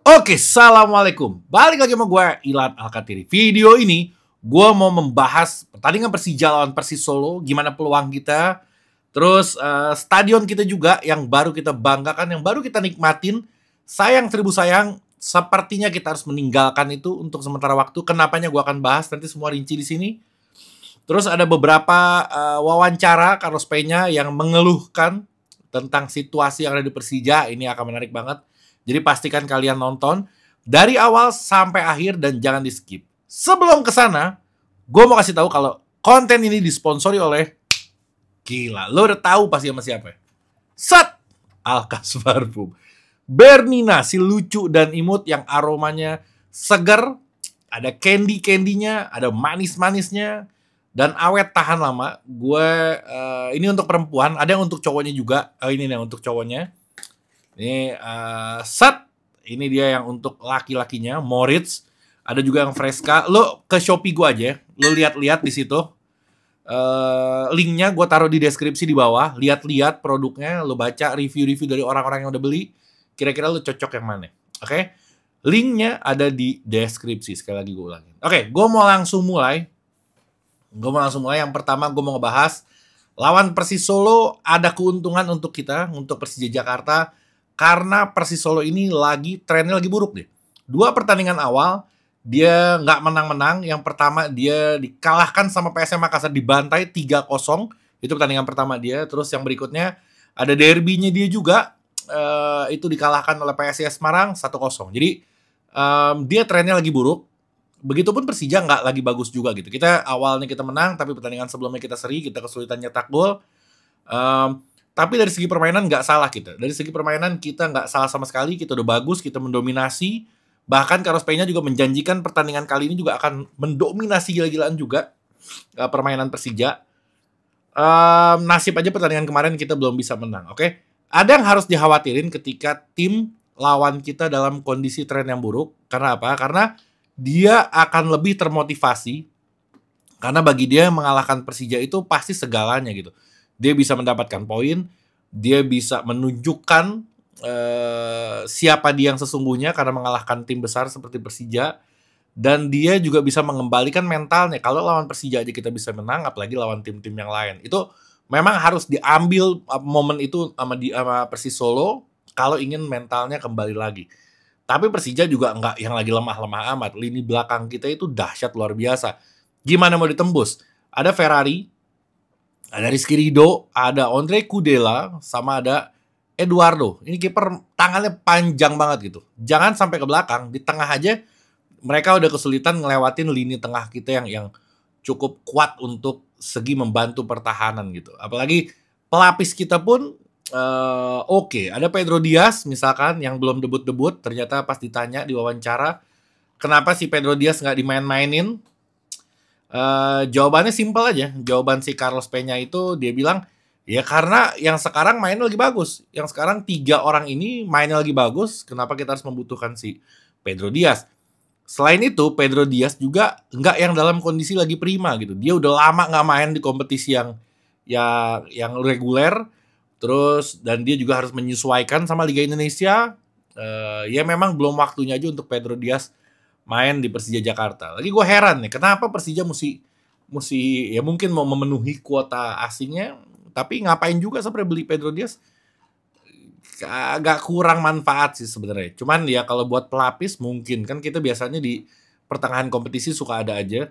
Oke, Assalamualaikum. Balik lagi sama gue, Ilan Alkatiri. Video ini, gue mau membahas pertandingan Persija lawan Persis Solo, gimana peluang kita, terus stadion kita juga yang baru kita banggakan, yang baru kita nikmatin. Sayang seribu sayang, sepertinya kita harus meninggalkan itu untuk sementara waktu. Kenapanya gue akan bahas, nanti semua rinci di sini. Terus ada beberapa wawancara Carlos Peña yang mengeluhkan tentang situasi yang ada di Persija. Ini akan menarik banget. Jadi pastikan kalian nonton dari awal sampai akhir dan jangan di skip. Sebelum ke sana, gue mau kasih tahu kalau konten ini disponsori oleh gila. Lo udah tahu pasti sama siapa? Set Alkas Parfum. Bernina si lucu dan imut yang aromanya seger, ada candy-candinya, ada manis-manisnya dan awet tahan lama. Gue ini untuk perempuan, ada yang untuk cowoknya juga. Ini nih untuk cowoknya. Ini ini dia yang untuk laki-lakinya, Moritz. Ada juga yang Fresca. Lo ke Shopee gue aja, lo lihat-lihat di situ. Linknya gue taruh di deskripsi di bawah. Lihat-lihat produknya, lo baca review-review dari orang-orang yang udah beli. Kira-kira lo cocok yang mana? Oke? Linknya ada di deskripsi. Sekali lagi gue ulangin. Oke, gue mau langsung mulai. Yang pertama gue mau ngebahas lawan Persis Solo ada keuntungan untuk kita, untuk Persija Jakarta. Karena Persis Solo ini trennya lagi buruk deh. 2 pertandingan awal, dia nggak menang-menang. Yang pertama dia dikalahkan sama PSM Makassar, dibantai 3-0. Itu pertandingan pertama dia. Terus yang berikutnya ada derbynya dia juga. Itu dikalahkan oleh PSIS Semarang 1-0. Jadi dia trennya lagi buruk. Begitupun Persija nggak lagi bagus juga gitu. Awalnya kita menang, tapi pertandingan sebelumnya kita seri, kita kesulitan nyetak gol. Tapi dari segi permainan nggak salah kita. Dari segi permainan kita nggak salah sama sekali. Kita udah bagus, kita mendominasi. Bahkan Carlos Peña juga menjanjikan pertandingan kali ini juga akan mendominasi gila-gilaan juga permainan Persija. Nasib aja pertandingan kemarin kita belum bisa menang, oke? Ada yang harus dikhawatirin ketika tim lawan kita dalam kondisi tren yang buruk. Karena apa? Karena dia akan lebih termotivasi. Karena bagi dia mengalahkan Persija itu pasti segalanya gitu. Dia bisa mendapatkan poin, dia bisa menunjukkan siapa dia yang sesungguhnya karena mengalahkan tim besar seperti Persija, dan dia juga bisa mengembalikan mentalnya. Kalau lawan Persija aja kita bisa menang, apalagi lawan tim-tim yang lain. Itu memang harus diambil momen itu sama Persis Solo kalau ingin mentalnya kembali lagi. Tapi Persija juga nggak yang lagi lemah-lemah amat. Lini belakang kita itu dahsyat luar biasa. Gimana mau ditembus? Ada Ferrari, ada Rizky Ridho, ada Ondrej Kudela, sama ada Eduardo. Ini kiper tangannya panjang banget gitu. Jangan sampai ke belakang, di tengah aja mereka udah kesulitan ngelewatin lini tengah kita yang cukup kuat untuk segi membantu pertahanan gitu. Apalagi pelapis kita pun oke. Ada Pedro Dias misalkan yang belum debut-debut, ternyata pas ditanya di wawancara, kenapa si Pedro Dias nggak dimain-mainin? Jawabannya simpel aja. Jawaban si Carlos Peña itu dia bilang, ya karena yang sekarang mainnya lagi bagus. Yang sekarang 3 orang ini mainnya lagi bagus. Kenapa kita harus membutuhkan si Pedro Dias? Selain itu, Pedro Dias juga nggak yang dalam kondisi lagi prima gitu. Dia udah lama nggak main di kompetisi yang reguler. Terus dan dia juga harus menyesuaikan sama Liga Indonesia. Ya memang belum waktunya aja untuk Pedro Dias main di Persija Jakarta. Lagi gue heran nih, kenapa Persija mesti ya mungkin mau memenuhi kuota asingnya, tapi ngapain juga sebenarnya beli Pedro Dias? Agak kurang manfaat sih sebenarnya. Cuman ya kalau buat pelapis mungkin, kan kita biasanya di pertengahan kompetisi suka ada aja.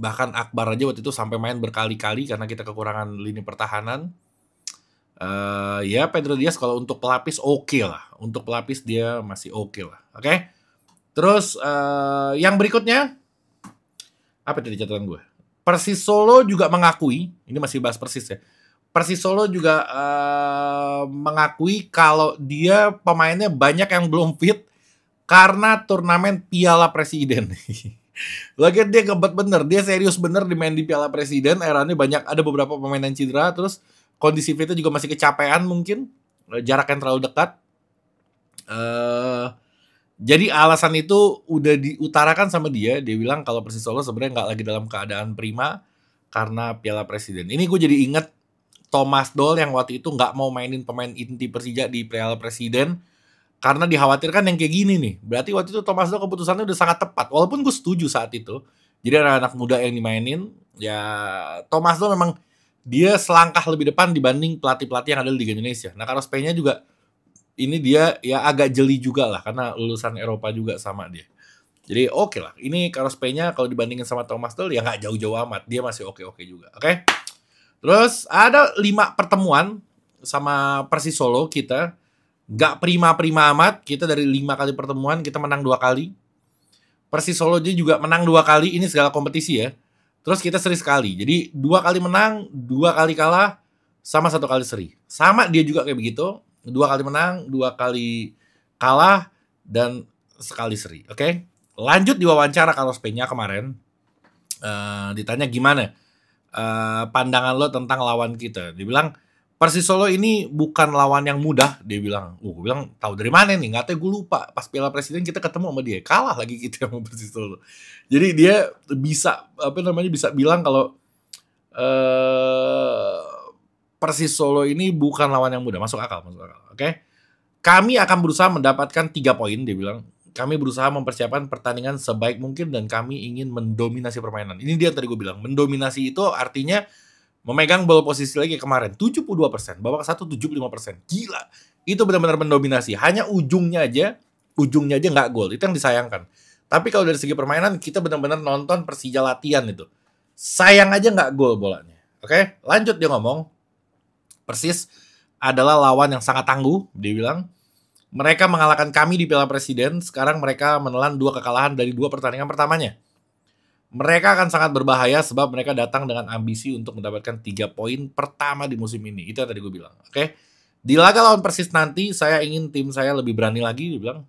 Bahkan Akbar aja waktu itu sampai main berkali-kali karena kita kekurangan lini pertahanan. Ya Pedro Dias kalau untuk pelapis oke lah. Untuk pelapis dia masih oke lah. Oke? Terus yang berikutnya, apa tadi catatan gue? Persis Solo juga mengakui, ini masih bahas Persis ya. Persis Solo juga mengakui kalau dia pemainnya banyak yang belum fit karena turnamen Piala Presiden. Lagian dia ngebet bener, dia serius bener di main di Piala Presiden. Eranya banyak, ada beberapa pemain yang cedera, terus kondisi fitnya juga masih kecapean mungkin, jarak yang terlalu dekat. Jadi alasan itu udah diutarakan sama dia. Dia bilang kalau Persis Solo sebenarnya nggak lagi dalam keadaan prima karena Piala Presiden. Ini gue jadi inget Thomas Doll yang waktu itu nggak mau mainin pemain inti Persija di Piala Presiden karena dikhawatirkan yang kayak gini nih. Berarti waktu itu Thomas Doll keputusannya udah sangat tepat. Walaupun gue setuju saat itu. Jadi anak-anak muda yang dimainin, ya Thomas Doll memang dia selangkah lebih depan dibanding pelatih-pelatih yang ada di Liga Indonesia. Nah, Carlos Peña juga ini dia ya agak jeli juga lah karena lulusan Eropa juga sama dia. Jadi oke lah. Ini Carlos Peña kalau dibandingin sama Thomas Doll ya nggak jauh-jauh amat. Dia masih oke-oke juga. Oke. Terus ada 5 pertemuan sama Persis Solo kita. Nggak prima-prima amat. Kita dari 5 kali pertemuan kita menang 2 kali. Persis Solo dia juga menang 2 kali. Ini segala kompetisi ya. Terus kita seri sekali. Jadi 2 kali menang, 2 kali kalah, sama 1 kali seri. Sama dia juga kayak begitu. 2 kali menang, 2 kali kalah, dan sekali seri. Oke. Lanjut di wawancara Carlos Peña kemarin. Ditanya gimana pandangan lo tentang lawan kita. Dia bilang, Persis Solo ini bukan lawan yang mudah. Dia bilang, gue bilang, tahu dari mana nih? Nggak tahu, gue lupa. Pas Piala Presiden kita ketemu sama dia. Kalah lagi kita sama Persis Solo. Jadi dia bisa, bisa bilang kalau Persis Solo ini bukan lawan yang mudah. Masuk akal. Oke? Kami akan berusaha mendapatkan 3 poin, dia bilang. Kami berusaha mempersiapkan pertandingan sebaik mungkin dan kami ingin mendominasi permainan. Ini dia tadi gue bilang. Mendominasi itu artinya memegang bola posisi lagi kemarin. 72%. Babak 1 75%. Gila. Itu benar-benar mendominasi. Hanya ujungnya aja nggak gol. Itu yang disayangkan. Tapi kalau dari segi permainan, kita benar-benar nonton Persija latihan itu. Sayang aja nggak gol bolanya. Oke? Lanjut dia ngomong. Persis adalah lawan yang sangat tangguh. Dia bilang. Mereka mengalahkan kami di Piala Presiden, sekarang mereka menelan 2 kekalahan dari 2 pertandingan pertamanya. Mereka akan sangat berbahaya sebab mereka datang dengan ambisi untuk mendapatkan 3 poin pertama di musim ini. Itu yang tadi gue bilang. Oke? Di laga lawan Persis nanti, saya ingin tim saya lebih berani lagi, dia bilang.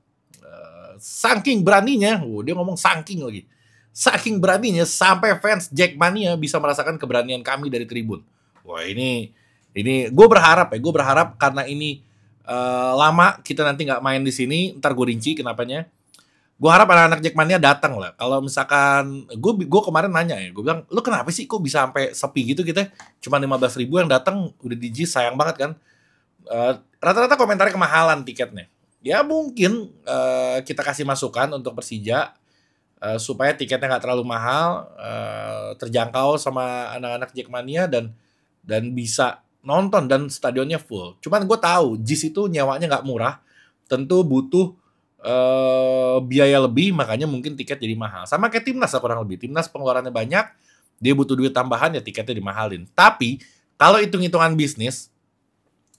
Saking beraninya, dia ngomong saking lagi. Saking beraninya sampai fans Jackmania bisa merasakan keberanian kami dari tribun. Wah, ini gue berharap karena ini lama kita nanti nggak main di sini, ntar gue rinci kenapanya. Gue harap anak-anak Jackmania datang lah. Kalau misalkan gue kemarin nanya ya, gue bilang, lu kenapa sih kok bisa sampai sepi gitu kita? Cuma 15.000 yang datang, udah di JIS, sayang banget kan. Rata-rata komentarnya kemahalan tiketnya. Ya mungkin kita kasih masukan untuk Persija supaya tiketnya nggak terlalu mahal, terjangkau sama anak-anak Jackmania dan bisa nonton dan stadionnya full. Cuman gue tahu JIS itu nyewanya nggak murah, tentu butuh biaya lebih, makanya mungkin tiket jadi mahal. Sama kayak Timnas lah kurang lebih. Timnas pengeluarannya banyak, dia butuh duit tambahan, ya tiketnya dimahalin. Tapi kalau hitung-hitungan bisnis,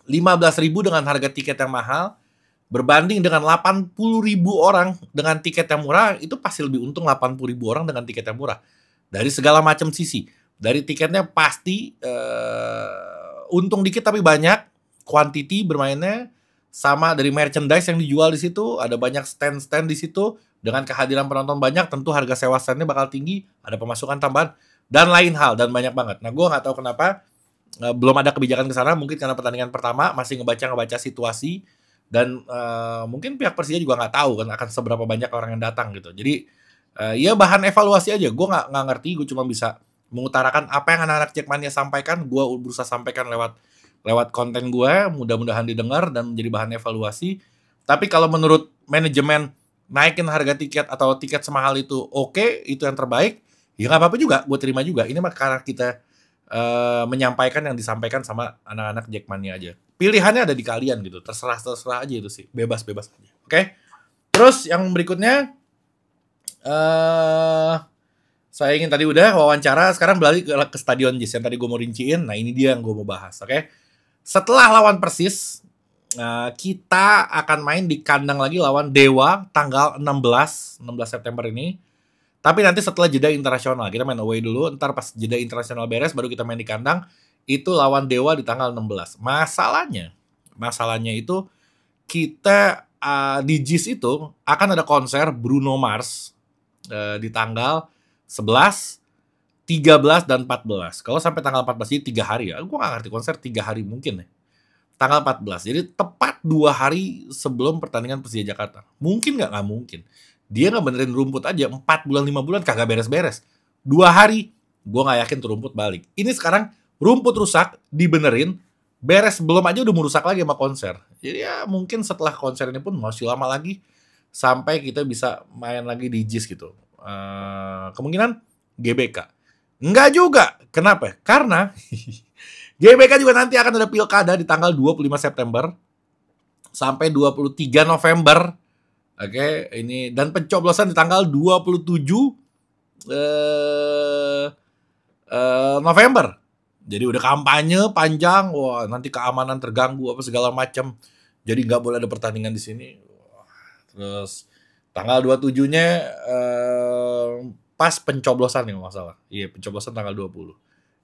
15.000 dengan harga tiket yang mahal berbanding dengan 80.000 orang dengan tiket yang murah, itu pasti lebih untung 80.000 orang dengan tiket yang murah. Dari segala macam sisi. Dari tiketnya pasti untung dikit tapi banyak, quantity bermainnya, sama dari merchandise yang dijual di situ, ada banyak stand-stand di situ, dengan kehadiran penonton banyak, tentu harga sewa standnya bakal tinggi, ada pemasukan tambahan, dan lain hal, dan banyak banget. Nah, gue nggak tahu kenapa belum ada kebijakan ke sana, mungkin karena pertandingan pertama masih ngebaca situasi, dan mungkin pihak Persija juga nggak tahu kan akan seberapa banyak orang yang datang gitu. Jadi ya bahan evaluasi aja. Gue nggak ngerti, gue cuma bisa mengutarakan apa yang anak-anak Jackmania sampaikan, gue berusaha sampaikan lewat konten gue, mudah-mudahan didengar dan menjadi bahan evaluasi. Tapi kalau menurut manajemen naikin harga tiket atau tiket semahal itu oke, itu yang terbaik, ya nggak apa-apa juga, gue terima juga. Ini mah karena kita menyampaikan yang disampaikan sama anak-anak Jackmania aja. Pilihannya ada di kalian gitu, terserah aja itu sih, bebas aja. Oke? Terus yang berikutnya, saya ingin tadi udah wawancara, sekarang beralih ke Stadion JIS yang tadi gue mau rinciin. Nah ini dia yang gue mau bahas, oke? Setelah lawan Persis, kita akan main di kandang lagi lawan Dewa tanggal 16 September ini. Tapi nanti setelah jeda internasional, kita main away dulu, ntar pas jeda internasional beres baru kita main di kandang, itu lawan Dewa di tanggal 16. Masalahnya itu kita di JIS itu akan ada konser Bruno Mars di tanggal 11, 13, dan 14. Kalau sampai tanggal 14 jadi 3 hari ya. Gue gak ngerti konser 3 hari mungkin ya. Tanggal 14. Jadi tepat 2 hari sebelum pertandingan Persija Jakarta. Mungkin gak? Nggak mungkin. Dia nggak benerin rumput aja 4 bulan 5 bulan kagak beres-beres. 2 hari gue nggak yakin tuh rumput balik. Ini sekarang rumput rusak dibenerin, beres belum aja udah merusak lagi sama konser. Jadi ya mungkin setelah konser ini pun masih lama lagi sampai kita bisa main lagi di JIS gitu. Kemungkinan GBK. Enggak juga. Kenapa? Karena GBK juga nanti akan ada pilkada di tanggal 25 September sampai 23 November. Oke, ini dan pencoblosan di tanggal 27 November. Jadi udah kampanye panjang, wah nanti keamanan terganggu apa segala macam. Jadi nggak boleh ada pertandingan di sini. Terus tanggal 27-nya pas pencoblosan nih nggak salah. Iya, pencoblosan tanggal 20.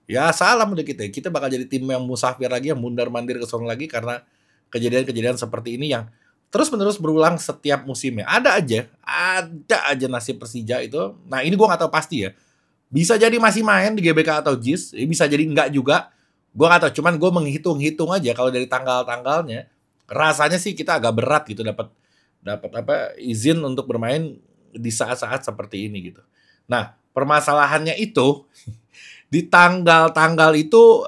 Ya salam udah kita. Kita bakal jadi tim yang musafir lagi, yang mundar-mandir ke sana lagi karena kejadian-kejadian seperti ini yang terus-menerus berulang setiap musimnya. Ada aja nasib Persija itu. Nah, ini gua nggak tahu pasti ya. Bisa jadi masih main di GBK atau JIS, bisa jadi enggak juga. Gua nggak tahu, cuman gue menghitung-hitung aja kalau dari tanggal-tanggalnya, rasanya sih kita agak berat gitu dapat apa izin untuk bermain di saat-saat seperti ini gitu. Nah, permasalahannya itu di tanggal-tanggal itu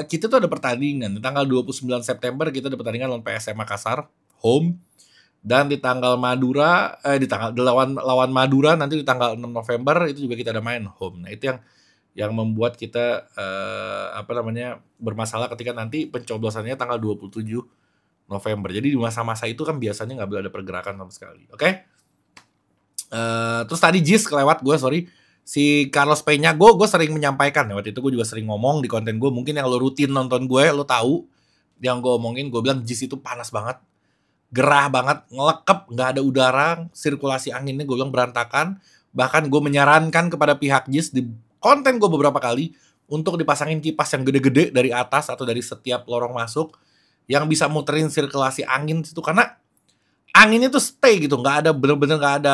kita tuh ada pertandingan. Di tanggal 29 September kita ada pertandingan lawan PSM Makassar home. Dan di tanggal Madura, di tanggal lawan Madura nanti di tanggal 6 November itu juga kita ada main home. Nah itu yang membuat kita bermasalah ketika nanti pencoblosannya tanggal 27 November. Jadi di masa-masa itu kan biasanya nggak boleh ada pergerakan sama sekali. Oke? Terus tadi JIS kelewat gue, sorry. Si Carlos Peña, gue sering menyampaikan. Waktu itu gue juga sering ngomong di konten gue. Mungkin yang lo rutin nonton gue, lo tahu. Yang gue omongin, gue bilang JIS itu panas banget. Gerah banget, ngelekep, nggak ada udara, sirkulasi anginnya gue bilang berantakan. Bahkan gue menyarankan kepada pihak JIS di konten gue beberapa kali untuk dipasangin kipas yang gede-gede dari atas atau dari setiap lorong masuk yang bisa muterin sirkulasi angin situ, karena anginnya tuh stay gitu, nggak ada bener-bener nggak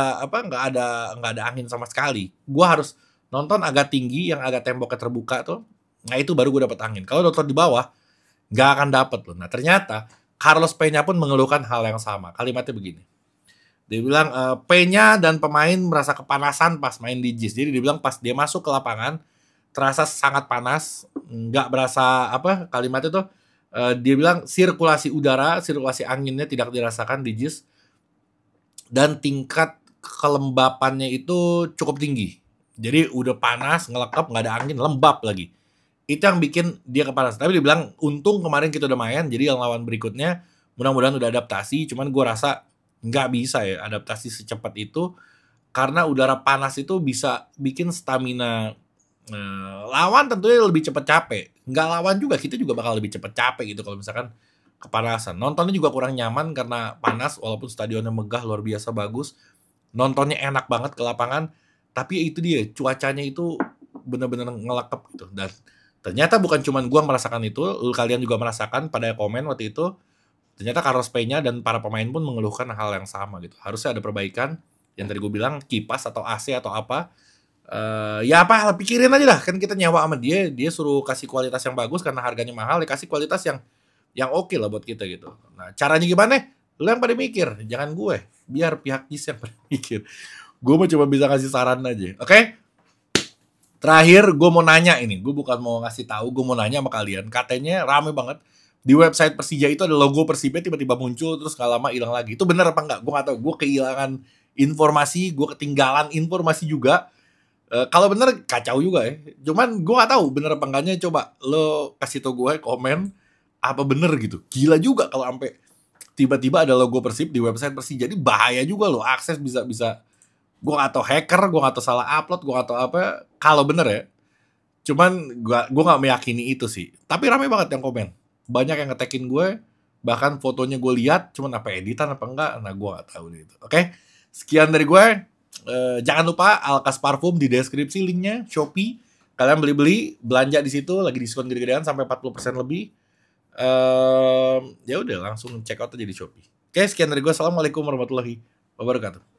ada angin sama sekali. Gue harus nonton agak tinggi yang agak temboknya terbuka tuh, nah itu baru gue dapet angin. Kalau nonton di bawah nggak akan dapet loh. Nah ternyata Carlos Peña pun mengeluhkan hal yang sama. Kalimatnya begini. Dia bilang Peña dan pemain merasa kepanasan pas main di JIS. Jadi dia bilang pas dia masuk ke lapangan terasa sangat panas, nggak berasa kalimatnya tuh dia bilang sirkulasi udara, sirkulasi anginnya tidak dirasakan di JIS dan tingkat kelembapannya itu cukup tinggi. Jadi udah panas, ngelekep, nggak ada angin, lembab lagi. Itu yang bikin dia kepanasan. Tapi dia bilang untung kemarin kita udah main, jadi yang lawan berikutnya mudah-mudahan udah adaptasi. Cuman gue rasa nggak bisa ya adaptasi secepat itu karena udara panas itu bisa bikin stamina lawan tentunya lebih cepat capek. Nggak lawan juga, kita juga bakal lebih cepat capek gitu kalau misalkan kepanasan. Nontonnya juga kurang nyaman karena panas, walaupun stadionnya megah luar biasa bagus. Nontonnya enak banget ke lapangan, tapi itu dia cuacanya itu bener-bener ngelekep gitu. Dan ternyata bukan cuma gue merasakan itu, kalian juga merasakan pada komen waktu itu. Ternyata Carlos Peña dan para pemain pun mengeluhkan hal yang sama gitu. Harusnya ada perbaikan, yang tadi gue bilang kipas atau AC atau apa. Ya apa, pikirin aja lah, kan kita nyawa sama dia suruh kasih kualitas yang bagus karena harganya mahal, ya kasih kualitas yang oke lah buat kita gitu. Nah caranya gimana? Lu yang pada mikir, jangan gue, biar pihak JIS yang pada mikir. Gue mau coba bisa kasih saran aja, oke? Terakhir, gue mau nanya ini. Gue bukan mau ngasih tahu, gue mau nanya sama kalian. Katanya rame banget. Di website Persija itu ada logo Persib tiba-tiba muncul, terus gak lama hilang lagi. Itu bener apa enggak? Gue gak tahu. Gue kehilangan informasi, gue ketinggalan informasi juga. Kalau bener, kacau juga ya. Cuman gue gak tahu bener apa enggaknya. Coba lo kasih tau gue, komen. Apa bener gitu. Gila juga kalau sampai tiba-tiba ada logo Persib di website Persija. Jadi bahaya juga loh. Akses bisa gue gak tau hacker, gue gak tau salah upload, gue gak tau apa. Kalau bener ya, cuman gue gak meyakini itu sih. Tapi rame banget yang komen, banyak yang nge-tag-in gue, bahkan fotonya gue lihat, cuman apa editan apa enggak, nah gue gak tahu gitu. Oke, sekian dari gue. Jangan lupa Alkas Parfum di deskripsi linknya, Shopee. Kalian beli-beli, belanja di situ, lagi diskon gede-gedean sampai 40% lebih. Ya udah langsung check out aja di Shopee. Oke, sekian dari gue. Assalamualaikum warahmatullahi wabarakatuh.